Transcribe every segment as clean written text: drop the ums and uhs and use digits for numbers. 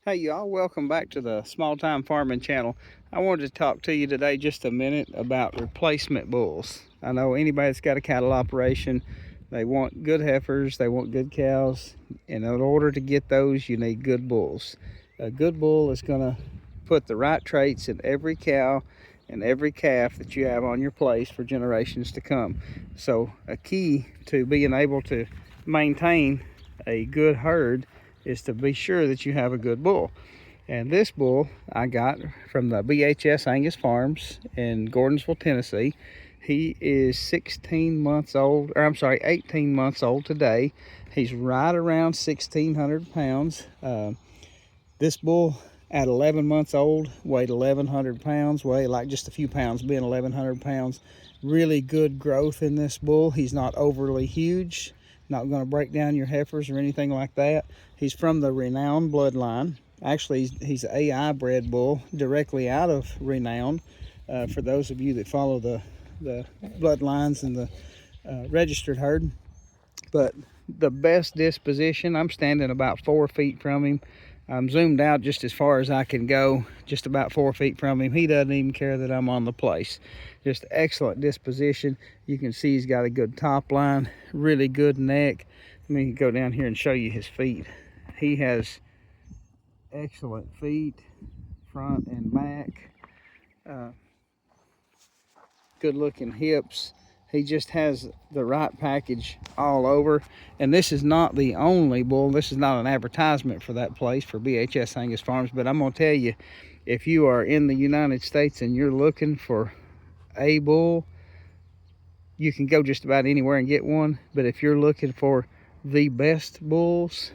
Hey y'all, welcome back to the Small Time Farming channel. I wanted to talk to you today just a minute about replacement bulls. I know anybody that's got a cattle operation, they want good heifers, they want good cows, and in order to get those, you need good bulls. A good bull is going to put the right traits in every cow and every calf that you have on your place for generations to come. So a key to being able to maintain a good herd is to be sure that you have a good bull. And this bull I got from the BHS Angus Farms in Gordonsville, Tennessee. He is 18 months old today. He's right around 1,600 pounds. This bull at 11 months old weighed 1,100 pounds, weighed like just a few pounds being 1,100 pounds. Really good growth in this bull. He's not overly huge, not going to break down your heifers or anything like that. He's from the Renown bloodline. Actually, he's an AI bred bull directly out of Renown. For those of you that follow the bloodlines and the registered herd. But the best disposition, I'm standing about 4 feet from him. I'm zoomed out just as far as I can go, just about 4 feet from him. He doesn't even care that I'm on the place. Just excellent disposition. You can see he's got a good top line, really good neck. Let me go down here and show you his feet. He has excellent feet, front and back. Good looking hips. He just has the right package all over. And this is not the only bull. This is not an advertisement for that place, for BHS Angus Farms. But I'm going to tell you, if you are in the United States and you're looking for a bull, you can go just about anywhere and get one. But if you're looking for the best bulls,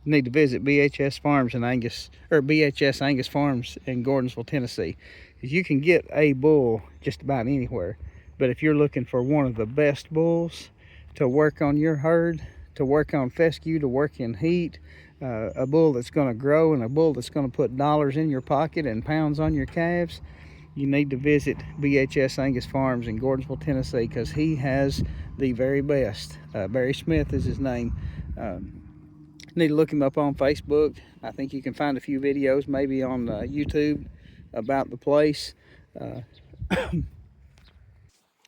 you need to visit BHS Farms in BHS Angus Farms in Gordonsville, Tennessee. Because you can get a bull just about anywhere. But if you're looking for one of the best bulls to work on your herd, to work on fescue, to work in heat, a bull that's going to grow and a bull that's going to put dollars in your pocket and pounds on your calves, you need to visit BHS Angus Farms in Gordonsville, Tennessee, because he has the very best. Barry Smith is his name. Need to look him up on Facebook. I think you can find a few videos maybe on YouTube about the place.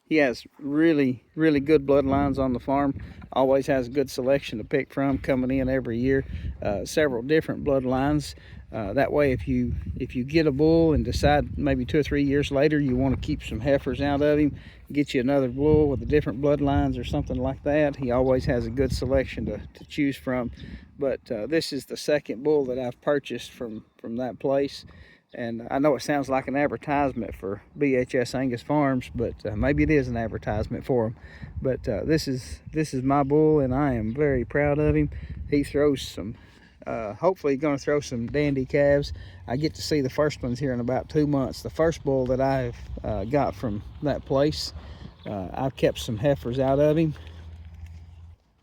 He has really good bloodlines on the farm. Always has a good selection to pick from coming in every year. Several different bloodlines. That way, if you get a bull and decide maybe 2 or 3 years later you want to keep some heifers out of him, get you another bull with the different bloodlines or something like that, he always has a good selection to choose from. But this is the second bull that I've purchased from that place. And I know it sounds like an advertisement for BHS Angus Farms, but maybe it is an advertisement for them. But this is my bull, and I am very proud of him. He throws some, hopefully going to throw some dandy calves. I get to see the first ones here in about 2 months. The first bull that I've got from that place, I've kept some heifers out of him.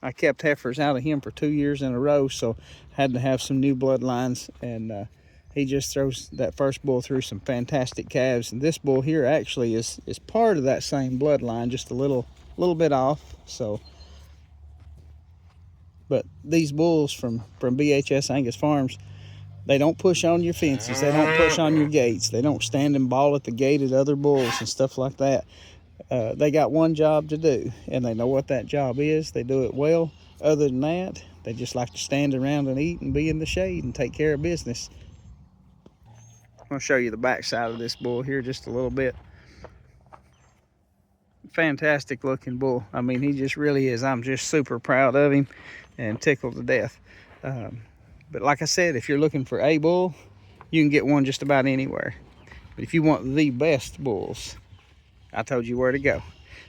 I kept heifers out of him for 2 years in a row, so had to have some new bloodlines. And he just throws that first bull through some fantastic calves. And this bull here actually is part of that same bloodline, just a little bit off. So, but these bulls from BHS Angus Farms, they don't push on your fences. They don't push on your gates. They don't stand and bawl at the gate at other bulls and stuff like that. They got one job to do, and they know what that job is. They do it well. Other than that, they just like to stand around and eat and be in the shade and take care of business. I'm going to show you the back side of this bull here just a little bit. Fantastic looking bull. I mean, he just really is. I'm just super proud of him and tickled to death. But like I said, if you're looking for a bull, you can get one just about anywhere. But if you want the best bulls, I told you where to go.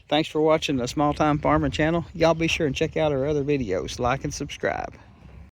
Thanks for watching the Small Time Farming channel. Y'all be sure and check out our other videos. Like and subscribe.